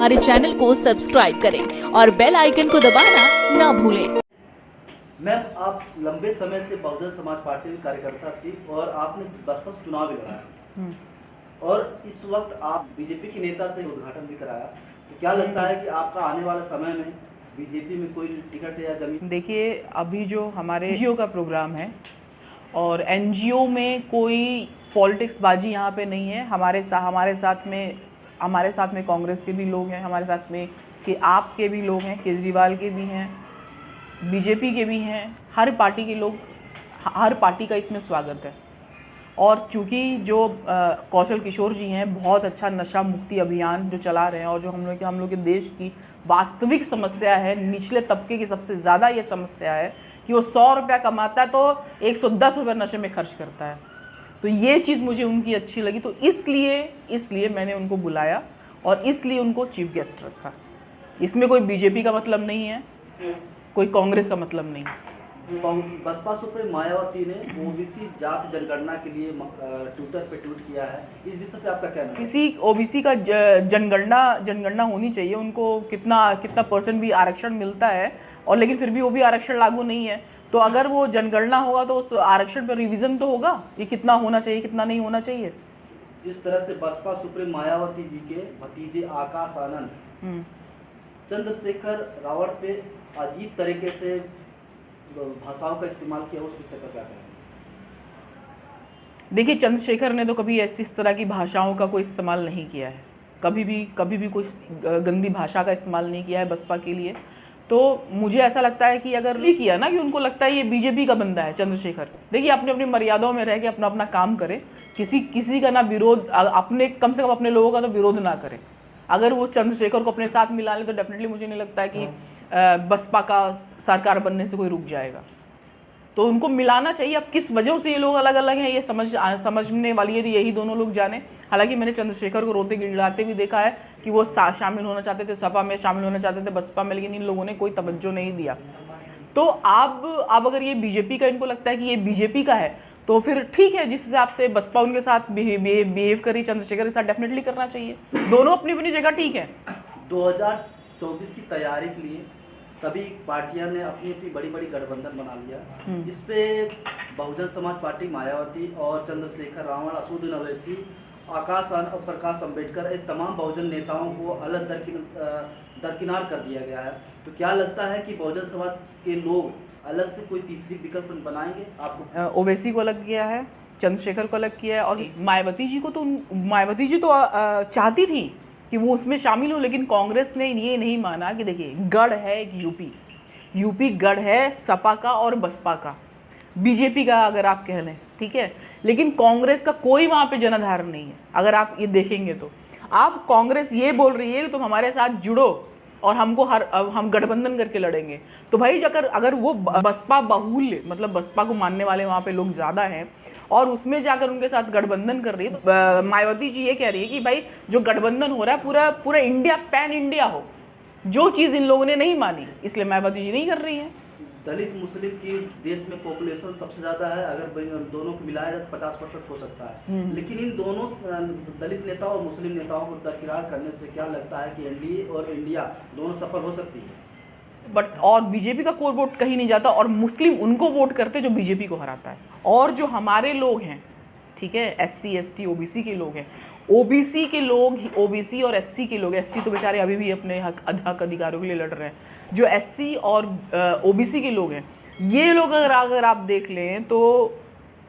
हमारे चैनल को सब्सक्राइब करें और बेल आइकन को दबाना ना भूलें। मैम, आप लंबे समय से बहुजन समाज पार्टी की कार्यकर्ता थी और आपने बसपा से चुनाव भी लड़ा और इस वक्त आप बीजेपी के नेता से उद्घाटन भी कराया, तो क्या लगता है कि आपका आने वाले समय में बीजेपी में कोई टिकट या जमीन? देखिए, अभी जो हमारे एनजीओ का प्रोग्राम है और एनजीओ में कोई पॉलिटिक्स बाजी यहाँ पे नहीं है। हमारे साथ में कांग्रेस के भी लोग हैं, हमारे साथ में कि आप के भी लोग हैं, केजरीवाल के भी हैं, बीजेपी के भी हैं, हर पार्टी के लोग, हर पार्टी का इसमें स्वागत है। और चूँकि जो कौशल किशोर जी हैं, बहुत अच्छा नशा मुक्ति अभियान जो चला रहे हैं और जो हम लोग के देश की वास्तविक समस्या है, निचले तबके की सबसे ज़्यादा ये समस्या है कि वो 100 रुपया कमाता है तो 110 रुपये नशे में खर्च करता है। तो ये चीज़ मुझे उनकी अच्छी लगी, तो इसलिए मैंने उनको बुलाया और इसलिए उनको चीफ गेस्ट रखा। इसमें कोई बीजेपी का मतलब नहीं है, कोई कांग्रेस का मतलब नहीं है। बसपा सुप्रीमो मायावती ने ओबीसी जात जनगणना के लिए ट्विटर पे ट्वीट किया है, इस विषय पे आपका क्या कहना है? ओबीसी का जनगणना होनी चाहिए। उनको कितना परसेंट भी आरक्षण मिलता है और लेकिन फिर भी वो भी आरक्षण लागू नहीं है। तो अगर वो जनगणना होगा तो उस आरक्षण पर रिवीजन तो होगा, ये कितना होना चाहिए कितना नहीं होना चाहिए। इस तरह से बसपा सुप्रीमो मायावती जी के भतीजे आकाश आनंद चंद्रशेखर रावण पे अजीब तरीके से भाषाओं का इस्तेमाल किया, उस विषय पर क्या कहेंगे? देखिए, चंद्रशेखर ने तो कभी इस तरह की भाषाओं का कोई इस्तेमाल नहीं किया है, कभी भी कोई गंदी भाषा का इस्तेमाल नहीं किया है बसपा के लिए। तो मुझे ऐसा लगता है कि अगर ये किया ना कि उनको लगता है ये बीजेपी का बंदा है चंद्रशेखर, देखिए अपनी अपनी मर्यादाओं में रह के अपना काम करे, किसी का ना विरोध, अपने कम से कम अपने लोगों का तो विरोध ना करे। अगर वो चंद्रशेखर को अपने साथ मिला ले तो डेफिनेटली मुझे नहीं लगता है कि बसपा का सरकार बनने से कोई रुक जाएगा। तो उनको मिलाना चाहिए। अब किस वजह से ये लोग अलग अलग हैं ये समझने वाली है तो यही दोनों लोग जाने। हालांकि मैंने चंद्रशेखर को रोते गिड़ाते भी देखा है कि वो शामिल होना चाहते थे, सपा में शामिल होना चाहते थे, बसपा में, लेकिन इन लोगों ने कोई तवज्जो नहीं दिया। तो अब अगर ये बीजेपी का, इनको लगता है कि ये बीजेपी का है, तो फिर ठीक है, जिस हिसाब से बसपा उनके साथ बिहेव करी, चंद्रशेखर के साथ डेफिनेटली करना चाहिए। दोनों अपनी अपनी जगह ठीक है। 2024 की तैयारी के लिए सभी पार्टियां ने अपनी अपनी बड़ी बड़ी गठबंधन बना लिया। इस पे बहुजन समाज पार्टी मायावती और चंद्रशेखर रावण, असदुद्दीन अवैसी, आकाश आनंद और प्रकाश अंबेडकर, एक तमाम बहुजन नेताओं को अलग दरकिनार कर दिया गया है। तो क्या लगता है कि बहुजन समाज के लोग अलग से कोई तीसरी विकल्प बनाएंगे? आपको ओवैसी को अलग किया है, चंद्रशेखर को अलग किया है और मायावती जी तो चाहती थी कि वो उसमें शामिल हो, लेकिन कांग्रेस ने ये नहीं माना कि देखिए गढ़ है एक यूपी गढ़ है सपा का और बसपा का, बीजेपी का अगर आप कह लें, ठीक है, लेकिन कांग्रेस का कोई वहाँ पे जनाधार नहीं है। अगर आप ये देखेंगे तो आप कांग्रेस ये बोल रही है कि तुम हमारे साथ जुड़ो और हम गठबंधन करके लड़ेंगे। तो भाई अगर वो बसपा बाहुल्य, मतलब बसपा को मानने वाले वहाँ पे लोग ज़्यादा हैं और उसमें जाकर उनके साथ गठबंधन कर रही है, तो मायावती जी ये कह रही है कि भाई जो गठबंधन हो रहा है पूरा इंडिया, पैन इंडिया हो, जो चीज़ इन लोगों ने नहीं मानी, इसलिए मायावती जी नहीं कर रही है। दलित मुस्लिम की देश में पॉपुलेशन सबसे ज़्यादा है, अगर दोनों को मिलाया जाए तो 50% हो सकता है। लेकिन इन दोनों दलित नेताओं और मुस्लिम नेताओं को दरकिनार करने से क्या लगता है कि एनडीए और इंडिया दोनों सफल हो सकती है? बट और बीजेपी का कोई वोट कहीं नहीं जाता और मुस्लिम उनको वोट करते जो बीजेपी को हराता है। और जो हमारे लोग हैं, ठीक है, SC ST OBC के लोग हैं, ओबीसी और SC के लोग, ST तो बेचारे अभी भी अपने हक अधिकारों के लिए लड़ रहे हैं, जो SC और OBC के लोग हैं, ये लोग अगर आप देख लें तो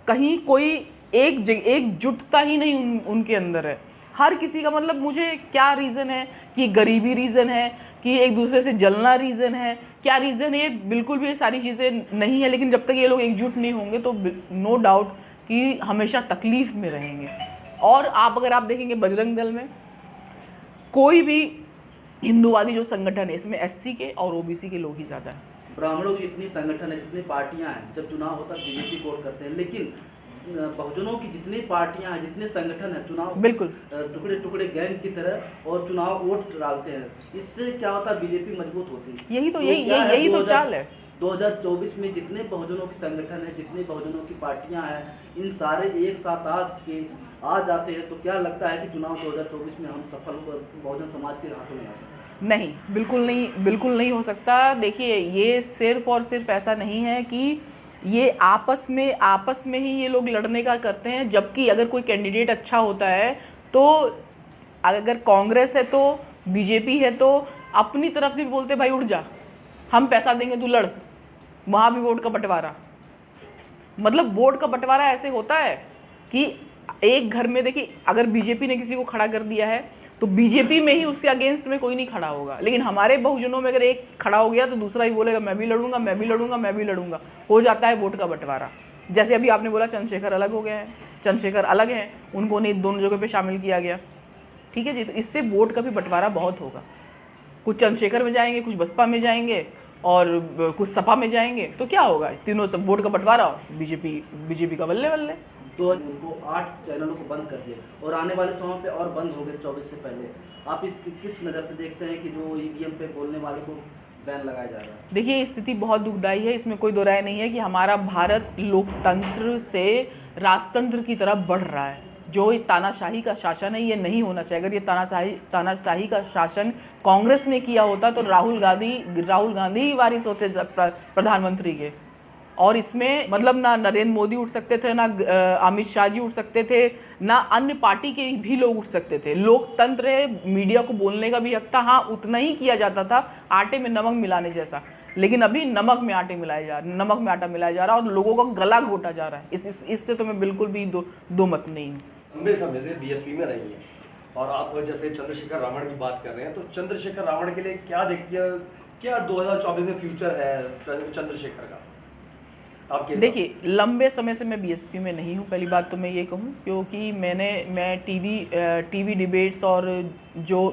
कहीं कोई एकजुटता ही नहीं उनके अंदर है। हर किसी का, मतलब मुझे क्या रीज़न है कि गरीबी रीज़न है कि एक दूसरे से जलना रीज़न है, क्या रीज़न है, बिल्कुल भी ये सारी चीज़ें नहीं है। लेकिन जब तक ये लोग एकजुट नहीं होंगे तो नो डाउट कि हमेशा तकलीफ़ में रहेंगे। और अगर आप देखेंगे बजरंग दल में कोई भी हिंदूवादी जो संगठन है, इसमें SC के और OBC के लोग ही ज़्यादा हैं। ब्राह्मणों की जितनी संगठन है, जितनी पार्टियां हैं, जब चुनाव होता है बीजेपी को वोट करते हैं, लेकिन बहुजनों की जितनी पार्टियां हैं, जितने संगठन हैं, चुनाव बिल्कुल टुकड़े टुकड़े गैंग की तरह और चुनाव वोट डालते हैं। इससे क्या होता है, बीजेपी मजबूत होती है। यही तो चाल है। 2024 में जितने बहुजनों के संगठन हैं, जितने बहुजनों की पार्टियां हैं, इन सारे एक साथ आ जाते हैं, तो क्या लगता है कि चुनाव 2024 में हम सफल बहुजन समाज के हाथों में आ सकते हैं? नहीं, बिल्कुल नहीं हो सकता। देखिए, ये सिर्फ और सिर्फ ऐसा नहीं है कि ये आपस में ही ये लोग लड़ने का करते हैं, जबकि अगर कोई कैंडिडेट अच्छा होता है तो अगर कांग्रेस है तो बीजेपी है तो अपनी तरफ से भी बोलते भाई उठ जा, हम पैसा देंगे तू लड़, वहाँ भी वोट का बंटवारा। मतलब वोट का बंटवारा ऐसे होता है कि एक घर में, देखिए अगर बीजेपी ने किसी को खड़ा कर दिया है तो बीजेपी में ही उसके अगेंस्ट में कोई नहीं खड़ा होगा, लेकिन हमारे बहुजनों में अगर एक खड़ा हो गया तो दूसरा ही बोलेगा मैं भी लड़ूंगा, मैं भी लड़ूंगा, मैं भी लड़ूंगा। हो जाता है वोट का बंटवारा। जैसे अभी आपने बोला चंद्रशेखर अलग हो गए हैं, चंद्रशेखर अलग हैं, उनको नहीं दोनों जगह पे शामिल किया गया, ठीक है जी। तो इससे वोट का भी बंटवारा बहुत होगा, कुछ चंद्रशेखर में जाएंगे, कुछ बसपा में जाएंगे और कुछ सपा में जाएंगे, तो क्या होगा, तीनों सब वोट का बंटवारा, बीजेपी का बल्ले बल्ले। तो उनको 8 चैनलों को बंद कर दिया और आने वाले समय पे और बंद हो गए 24 से पहले। आप इसकी किस नज़र से देखते हैं कि जो ईवीएम पे बोलने वाले को बैन लगाया जा रहा है? देखिए, स्थिति बहुत दुखदायी है, इसमें कोई दो राय नहीं है कि हमारा भारत लोकतंत्र से राजतंत्र की तरफ बढ़ रहा है। जो तानाशाही का शासन है ये नहीं होना चाहिए। अगर ये तानाशाही का शासन कांग्रेस ने किया होता तो राहुल गांधी ही वारिस होते प्रधानमंत्री के, और इसमें मतलब ना नरेंद्र मोदी उठ सकते थे, ना अमित शाह जी उठ सकते थे, ना अन्य पार्टी के भी लोग उठ सकते थे। लोकतंत्र है, मीडिया को बोलने का भी हक था, हाँ उतना ही किया जाता था, आटे में नमक मिलाने जैसा। लेकिन अभी नमक में आटा मिलाया जा रहा है और लोगों का गला घोटा जा रहा है। इससे तो मैं बिल्कुल भी दो मत नहीं हूँ। लंबे समय से बीएसपी में रही है और आप जैसे चंद्रशेखर रावण की बात कर रहे हैं, तो चंद्रशेखर रावण के लिए क्या देखती है, क्या 2024 में फ्यूचर है चंद्रशेखर का? देखिए, लंबे समय से मैं बीएसपी में नहीं हूँ, पहली बात तो मैं ये कहूँ, क्योंकि मैं टीवी डिबेट्स और जो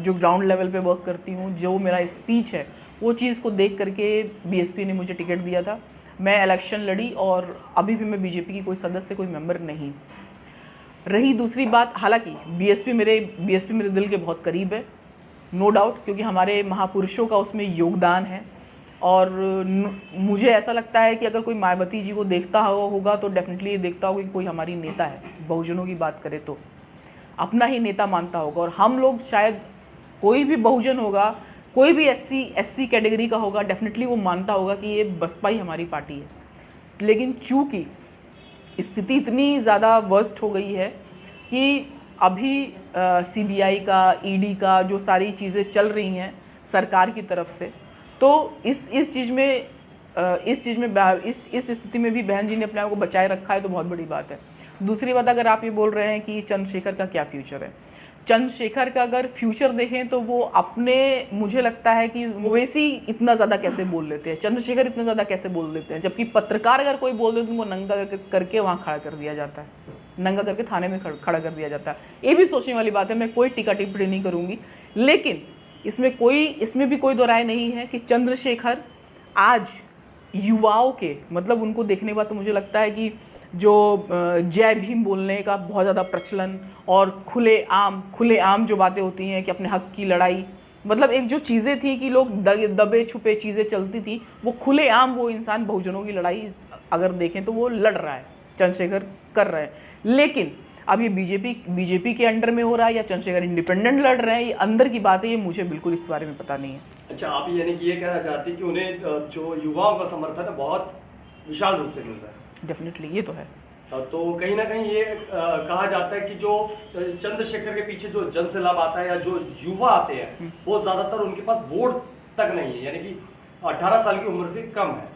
ग्राउंड लेवल पे वर्क करती हूँ, जो मेरा स्पीच है वो चीज़ को देख करके बीएसपी ने मुझे टिकट दिया था। मैं इलेक्शन लड़ी और अभी भी मैं बीजेपी की कोई सदस्य, कोई मेंबर नहीं। रही दूसरी बात, हालांकि बीएसपी मेरे दिल के बहुत करीब है, नो डाउट, क्योंकि हमारे महापुरुषों का उसमें योगदान है। और मुझे ऐसा लगता है कि अगर कोई मायावती जी को देखता होगा तो डेफिनेटली ये देखता होगा कि कोई हमारी नेता है, बहुजनों की बात करें तो अपना ही नेता मानता होगा। और हम लोग शायद, कोई भी बहुजन होगा, कोई भी एससी कैटेगरी का होगा, डेफिनेटली वो मानता होगा कि ये बसपा ही हमारी पार्टी है। लेकिन चूँकि स्थिति इतनी ज़्यादा वर्स्ट हो गई है कि अभी सीबीआई का, ईडी का जो सारी चीज़ें चल रही हैं सरकार की तरफ से, तो इस स्थिति में भी बहन जी ने अपने आप को बचाए रखा है, तो बहुत बड़ी बात है। दूसरी बात, अगर आप ये बोल रहे हैं कि चंद्रशेखर का क्या फ्यूचर है, चंद्रशेखर का अगर फ्यूचर देखें तो वो अपने, मुझे लगता है कि ओवैसी इतना ज़्यादा कैसे बोल लेते हैं, चंद्रशेखर इतना ज़्यादा कैसे बोल लेते हैं, जबकि पत्रकार अगर कोई बोल दे तो उनको नंगा करके वहाँ खड़ा कर दिया जाता है, नंगा करके थाने में खड़ा कर दिया जाता है। ये भी सोचने वाली बात है। मैं कोई टीका टिप्पणी नहीं करूँगी, लेकिन इसमें भी कोई दो राय नहीं है कि चंद्रशेखर आज युवाओं के, मतलब उनको देखने के बाद तो मुझे लगता है कि जो जय भीम बोलने का बहुत ज़्यादा प्रचलन और खुलेआम जो बातें होती हैं कि अपने हक की लड़ाई, मतलब एक जो चीज़ें थी कि लोग दबे छुपे चीज़ें चलती थी, वो खुलेआम वो इंसान बहुजनों की लड़ाई अगर देखें तो वो लड़ रहा है, चंद्रशेखर कर रहे हैं। लेकिन अब ये बीजेपी के अंडर में हो रहा है या चंद्रशेखर इंडिपेंडेंट लड़ रहे हैं, ये अंदर की बात है, ये मुझे बिल्कुल इस बारे में पता नहीं है। अच्छा, आप यानी कि ये कहना चाहते हैं कि उन्हें जो युवाओं का समर्थन है बहुत विशाल रूप से मिल रहा है? डेफिनेटली, ये तो है। तो कहीं ना कहीं ये कहा जाता है कि जो चंद्रशेखर के पीछे जो जन सैलाब आता है या जो युवा आते हैं वो ज़्यादातर उनके पास वोट तक नहीं है, यानी कि 18 साल की उम्र से कम है।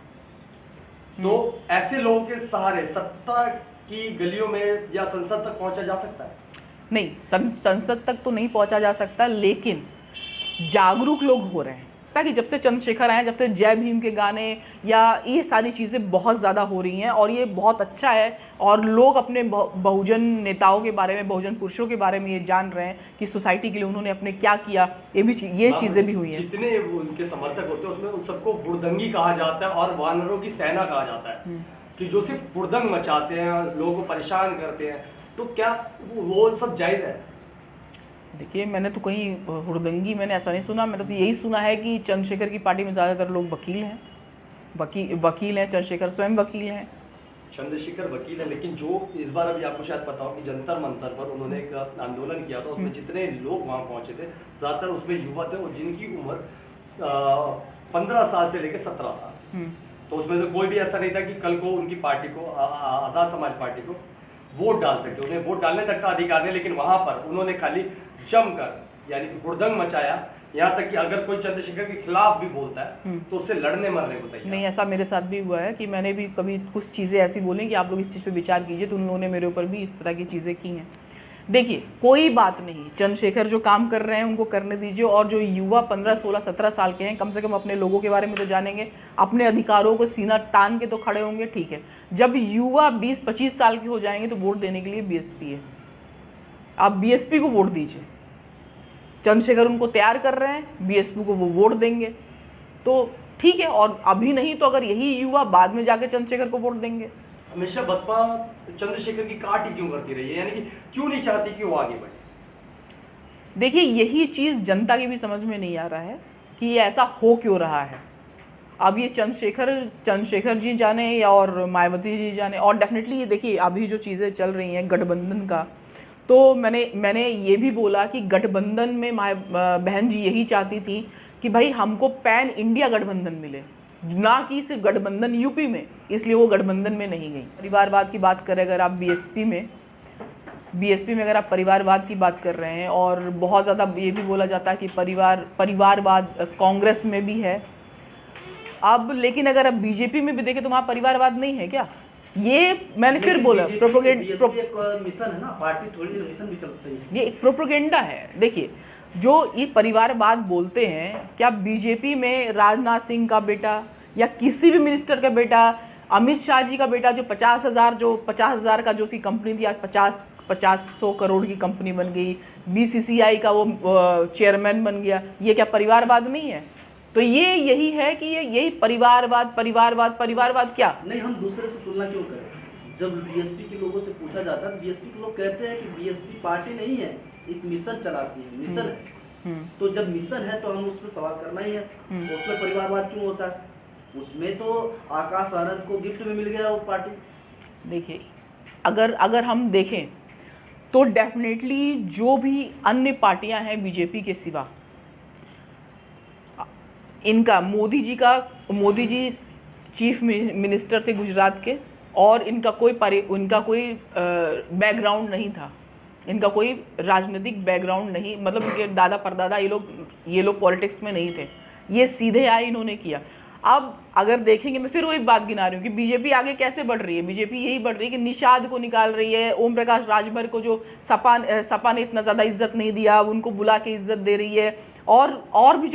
तो ऐसे लोगों के सहारे सत्ता की गलियों में या संसद तक पहुंचा जा सकता है? नहीं, संसद तक तो नहीं पहुंचा जा सकता, लेकिन जागरूक लोग हो रहे हैं, ताकि जब से चंद्रशेखर आए, जब से जय भीम के गाने या ये सारी चीज़ें बहुत ज़्यादा हो रही हैं, और ये बहुत अच्छा है। और लोग अपने बहुजन नेताओं के बारे में, बहुजन पुरुषों के बारे में ये जान रहे हैं कि सोसाइटी के लिए उन्होंने अपने क्या किया, ये चीज़ें भी हुई हैं। जितने उनके समर्थक होते हैं उसमें उन सबको हुड़दंगी कहा जाता है और वानरों की सेना कहा जाता है, कि जो सिर्फ हुड़दंग मचाते हैं, लोगों को परेशान करते हैं। तो क्या वो सब जायज़ है? देखिए, मैंने तो कहीं हुड़दंगी मैंने ऐसा नहीं सुना। मैंने तो यही सुना है कि चंद्रशेखर की पार्टी में ज़्यादातर लोग वकील हैं, वकील हैं, चंद्रशेखर स्वयं वकील हैं। चंद्रशेखर वकील है, लेकिन जो इस बार अभी आपको शायद पता हो कि जंतर मंतर पर उन्होंने एक आंदोलन किया था, उसमें जितने लोग वहां पहुंचे थे ज़्यादातर उसमें युवा थे और जिनकी उम्र 15 साल से लेकर 17 साल। तो उसमें से कोई भी ऐसा नहीं था कि कल को उनकी पार्टी को, आज़ाद समाज पार्टी को वोट डाल सकते, उन्हें वोट डालने तक का अधिकार नहीं। लेकिन वहां पर उन्होंने खाली जमकर यानी कि हुड़दंग मचाया, यहाँ तक कि अगर कोई चंद्रशेखर के खिलाफ भी बोलता है तो उससे लड़ने मरने को तैयार। नहीं, ऐसा मेरे साथ भी हुआ है कि मैंने भी कभी कुछ चीज़ें ऐसी बोली कि आप लोग इस चीज़ पे विचार कीजिए, तो उन्होंने मेरे ऊपर भी इस तरह की चीज़ें की हैं। देखिए, कोई बात नहीं, चंद्रशेखर जो काम कर रहे हैं उनको करने दीजिए, और जो युवा 15, 16, 17 साल के हैं, कम से कम अपने लोगों के बारे में तो जानेंगे, अपने अधिकारों को सीना तान के तो खड़े होंगे, ठीक है। जब युवा 20-25 साल के हो जाएंगे तो वोट देने के लिए बीएसपी है, आप बीएसपी को वोट दीजिए। चंद्रशेखर उनको तैयार कर रहे हैं, बीएसपी को वो वोट देंगे तो ठीक है, और अभी नहीं तो अगर यही युवा बाद में जाके चंद्रशेखर को वोट देंगे। हमेशा बसपा चंद्रशेखर की काट ही क्यों करती रही है, यानी कि क्यों नहीं चाहती कि वो आगे बढ़े? देखिए, यही चीज़ जनता की भी समझ में नहीं आ रहा है कि ये ऐसा हो क्यों रहा है। अब ये चंद्रशेखर जी जाने या और मायावती जी जाने, और डेफिनेटली ये देखिए अभी जो चीज़ें चल रही हैं गठबंधन का, तो मैंने ये भी बोला कि गठबंधन में बहन जी यही चाहती थी कि भाई हमको पैन इंडिया गठबंधन मिले, ना कि सिर्फ गठबंधन यूपी में, इसलिए वो गठबंधन में नहीं गई। परिवारवाद की बात करें अगर आप बीएसपी में अगर आप परिवारवाद की बात कर रहे हैं, और बहुत ज़्यादा ये भी बोला जाता है कि परिवारवाद कांग्रेस में भी है अब, लेकिन अगर आप बीजेपी में भी देखें तो वहाँ परिवारवाद नहीं है क्या? ये मैंने फिर बोला मिशन है ना, पार्टी थोड़ी मिशन भी चलती है, ये एक प्रोपेगेंडा है। देखिए, जो ये परिवारवाद बोलते हैं, क्या बीजेपी में राजनाथ सिंह का बेटा या किसी भी मिनिस्टर का बेटा, अमित शाह जी का बेटा जो 50,000 का जो उसकी कंपनी थी आज 50-100 करोड़ की कंपनी बन गई, बीसीसीआई का वो चेयरमैन बन गया, ये क्या परिवारवाद नहीं है? तो ये यही है कि यही परिवारवाद क्या? नहीं, हम दूसरे से तुलना क्यों करें? जब बीएसपी के लोगों से पूछा जाता है, बीएसपी के लोग कहते हैं कि बीएसपी पार्टी नहीं है, एक मिशन चलाती है, मिशन है। तो जब मिशन है तो हम उस पर सवाल करना ही है, तो उसमें परिवारवाद क्यों होता है? उसमें तो आकाश आनंद को गिफ्ट में मिल गया वो पार्टी। देखिए, अगर हम देखें तो डेफिनेटली जो भी अन्य पार्टियां हैं बीजेपी के सिवा, इनका मोदी जी चीफ मिनिस्टर थे गुजरात के, और इनका कोई बैकग्राउंड नहीं था, इनका कोई राजनीतिक बैकग्राउंड नहीं, मतलब इनके दादा परदादा ये लोग पॉलिटिक्स में नहीं थे, ये सीधे आए इन्होंने किया। अब अगर देखेंगे, मैं फिर वही बात गिना रही हूँ कि बीजेपी आगे कैसे बढ़ रही है। बीजेपी यही बढ़ रही है कि निषाद को निकाल रही है, ओम प्रकाश राजभर को जो सपा ने इतना ज़्यादा इज्जत नहीं दिया, उनको बुला के इज्जत दे रही है, और भी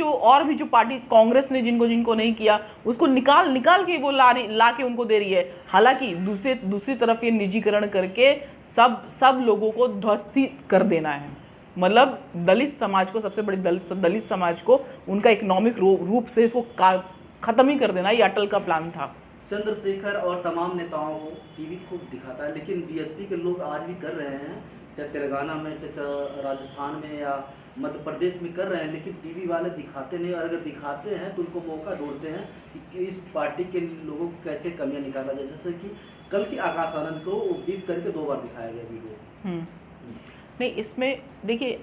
जो पार्टी कांग्रेस ने जिनको नहीं किया उसको निकाल के वो ला के उनको दे रही है। हालांकि दूसरी तरफ ये निजीकरण करके सब लोगों को ध्वस्त कर देना है, मतलब दलित समाज को, सबसे बड़ी दलित समाज को उनका इकोनॉमिक रूप से इसको खत्म ही कर देना, ये अटल का प्लान था। चंद्रशेखर और तमाम नेताओं को टीवी खूब दिखाता है, लेकिन बीएसपी के लोग आज भी कर रहे हैं, चाहे तेलंगाना में, चाहे राजस्थान में या मध्य प्रदेश में कर रहे हैं, लेकिन टीवी वाले दिखाते नहीं, और अगर दिखाते हैं तो उनको मौका ढूंढते हैं कि इस पार्टी के लोगों को कैसे कमियां निकाला जाए। जैसे कि कल की आकाश आनंद को बीप करके 2 बार दिखाया गया वीडियो। नहीं, इसमें देखिए,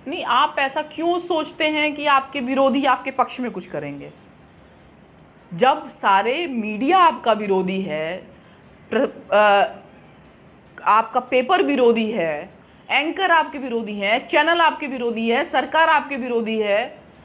नहीं, आप ऐसा क्यों सोचते हैं कि आपके विरोधी आपके पक्ष में कुछ करेंगे? जब सारे मीडिया आपका विरोधी है, आपका पेपर विरोधी है, एंकर आपके विरोधी हैं, चैनल आपके विरोधी है, सरकार आपके विरोधी है,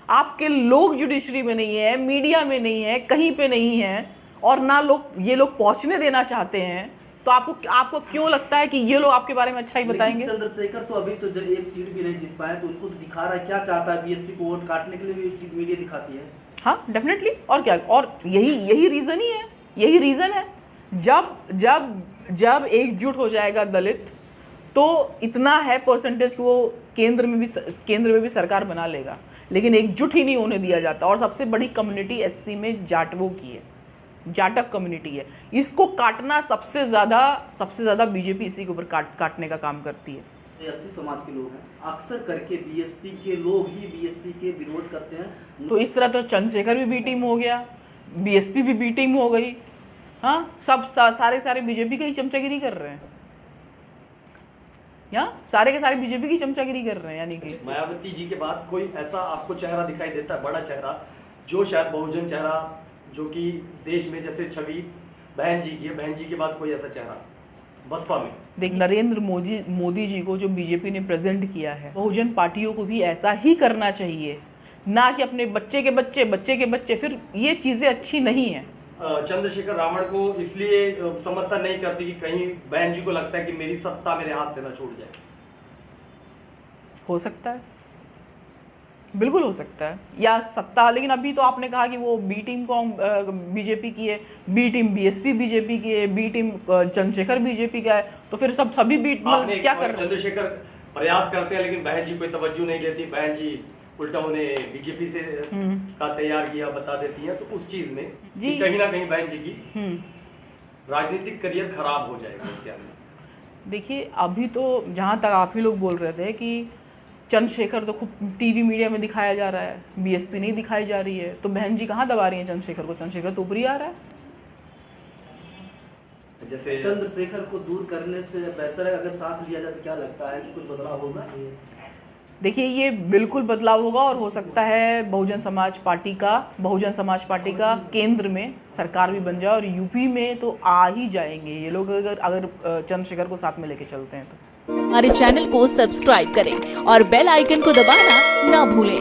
आपके लोग जुडिशरी में नहीं है, मीडिया में नहीं है, कहीं पे नहीं है, और ना ये लोग पहुंचने देना चाहते हैं, तो आपको क्यों लगता है कि ये लोग आपके बारे में अच्छा ही बताएंगे? चंद्रशेखर तो अभी तो जब एक सीट भी नहीं जीत पाए, तो उनको तो दिखा रहा है क्या चाहता है, बीएसपी को वोट काटने के लिए भी मीडिया दिखाती है। हाँ, डेफिनेटली, और क्या, और यही रीज़न ही है, यही रीज़न है। जब एकजुट हो जाएगा दलित, तो इतना है परसेंटेज कि वो केंद्र में भी सरकार बना लेगा, लेकिन एकजुट ही नहीं होने दिया जाता। और सबसे बड़ी कम्युनिटी एससी में जाटवों की है, जाटव कम्युनिटी है, इसको काटना सबसे ज़्यादा बीजेपी इसी के ऊपर काटने का काम करती है। एससी समाज के लोग हैं, अक्सर करके बीएसपी के लोग ही बीएसपी के विरोध करते हैं। तो इस तरह तो चंद्रशेखर भी बी टीम हो गया, बीएसपी भी बी टीम हो गई। हाँ, सब सारे बीजेपी की ही चमचागिरी कर रहे हैं, यहाँ सारे के सारे बीजेपी की चमचागिरी कर रहे हैं। यानी कि मायावती जी के बाद कोई ऐसा आपको चेहरा दिखाई देता है, बड़ा चेहरा, जो शायद बहुजन चेहरा, जो कि देश में जैसे छवि बहन जी की है, बहन जी के बाद कोई ऐसा चेहरा बसपा में? देख, नरेंद्र मोदी जी को जो बीजेपी ने प्रेजेंट किया है, बहुजन पार्टियों को भी ऐसा ही करना चाहिए, ना कि अपने बच्चे के बच्चे। फिर ये चीज़ें अच्छी नहीं है। चंद्रशेखर रावण को इसलिए समर्थन नहीं करती कि कहीं बहन जी को लगता है कि मेरी सत्ता मेरे हाथ से ना छूट जाए। हो सकता है, बिल्कुल हो सकता है, या सत्ता। लेकिन अभी तो आपने कहा कि वो बी टीम बीजेपी की है, बी टीम बीएसपी बीजेपी की है, बी टीम चंद्रशेखर बीजेपी का है, तो फिर सभी बी क्या कर रहे हैं? चंद्रशेखर प्रयास करते हैं लेकिन बहन जी कोई तवज्जो नहीं देती, बहन जी उल्टा उन्हें बीजेपी से का तैयार किया बता देती हैं। तो उस चीज में जी, कहीं ना कहीं बहन जी की राजनीतिक करियर खराब हो जाएगा उसके अंदर। देखिए, अभी तो जहाँ तक आप ही लोग बोल रहे थे कि चंद्रशेखर तो खूब टीवी मीडिया में दिखाया जा रहा है, बीएसपी नहीं दिखाई जा रही है, तो बहन जी कहाँ दबा रही हैं चंद्रशेखर को? चंद्रशेखर तो ऊपरी आ रहा है। जैसे चंद्रशेखर को दूर करने से बेहतर है अगर साथ लिया जाए, तो क्या लगता है कि कुछ बदलाव होगा? देखिए, ये बिल्कुल बदलाव होगा, और हो सकता है बहुजन समाज पार्टी का केंद्र में सरकार भी बन जाए, और यूपी में तो आ ही जाएंगे ये लोग अगर चंद्रशेखर को साथ में लेके चलते हैं तो। हमारे चैनल को सब्सक्राइब करें और बेल आइकन को दबाना ना भूलें।